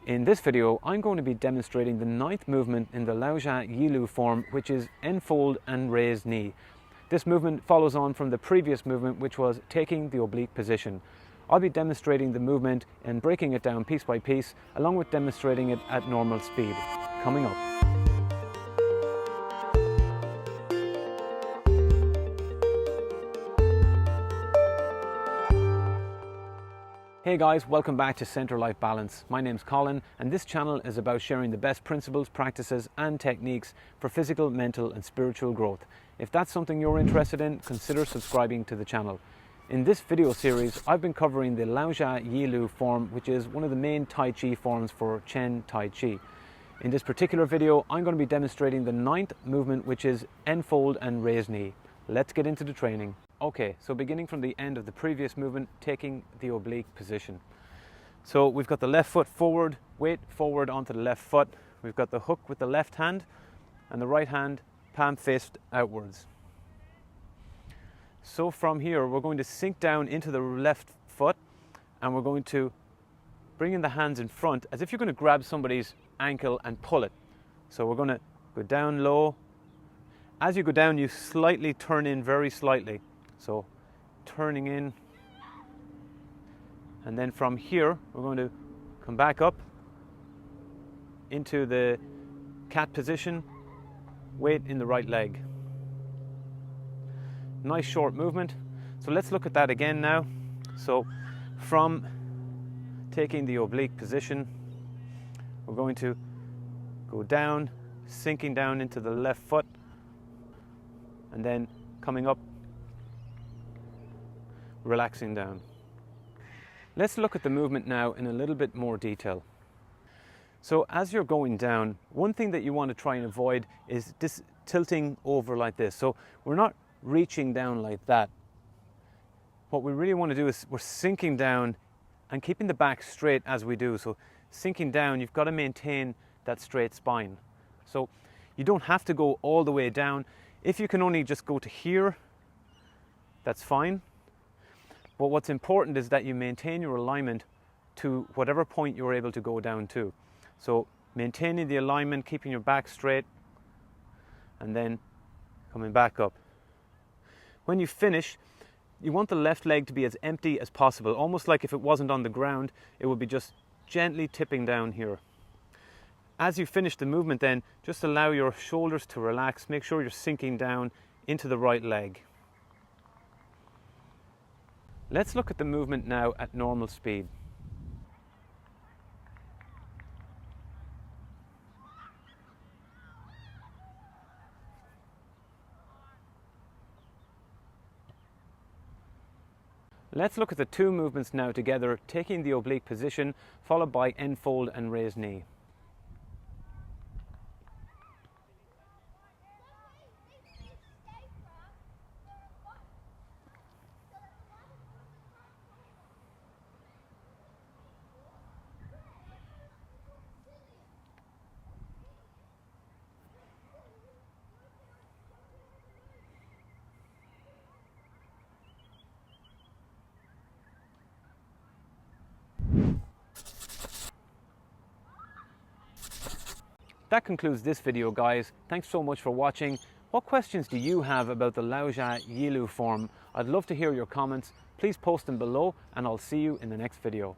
In this video, I'm going to be demonstrating the 9th movement in the Lao Jia Yi Lu form, which is Enfold and raised knee. This movement follows on from the previous movement, which was taking the oblique position. I'll be demonstrating the movement and breaking it down piece by piece, along with demonstrating it at normal speed. Coming up. Hey guys, welcome back to Center Life Balance. My name's Colin, and this channel is about sharing the best principles, practices and techniques for physical, mental and spiritual growth. If that's something you're interested in, consider subscribing to the channel. In this video series, I've been covering the Lao Jia Yi Lu form, which is one of the main Tai Chi forms for Chen Tai Chi. In this particular video, I'm going to be demonstrating the 9th movement, which is Enfold and raised knee. Let's get into the training. Okay, so beginning from the end of the previous movement, taking the oblique position. So we've got the left foot forward, weight forward onto the left foot. We've got the hook with the left hand and the right hand palm faced outwards. So from here, we're going to sink down into the left foot and we're going to bring in the hands in front as if you're going to grab somebody's ankle and pull it. So we're going to go down low. As you go down, you slightly turn in very slightly. So turning in, and then from here we're going to come back up into the cat position, weight in the right leg. Nice short movement. So let's look at that again now. So from taking the oblique position, we're going to go down, sinking down into the left foot, and then coming up, relaxing down. Let's look at the movement now in a little bit more detail. So as you're going down, one thing that you want to try and avoid is this tilting over like this. So we're not reaching down like that. What we really want to do is we're sinking down and keeping the back straight as we do. So sinking down, you've got to maintain that straight spine. So you don't have to go all the way down. If you can only just go to here, that's fine. But what's important is that you maintain your alignment to whatever point you're able to go down to. So maintaining the alignment, keeping your back straight, and then coming back up. When you finish, you want the left leg to be as empty as possible, almost like if it wasn't on the ground, it would be just gently tipping down here. As you finish the movement then, just allow your shoulders to relax, make sure you're sinking down into the right leg. Let's look at the movement now at normal speed. Let's look at the two movements now together, taking the oblique position, followed by enfold and raised knee. That concludes this video, guys. Thanks so much for watching. What questions do you have about the Lao Jia Yi Lu form? I'd love to hear your comments. Please post them below and I'll see you in the next video.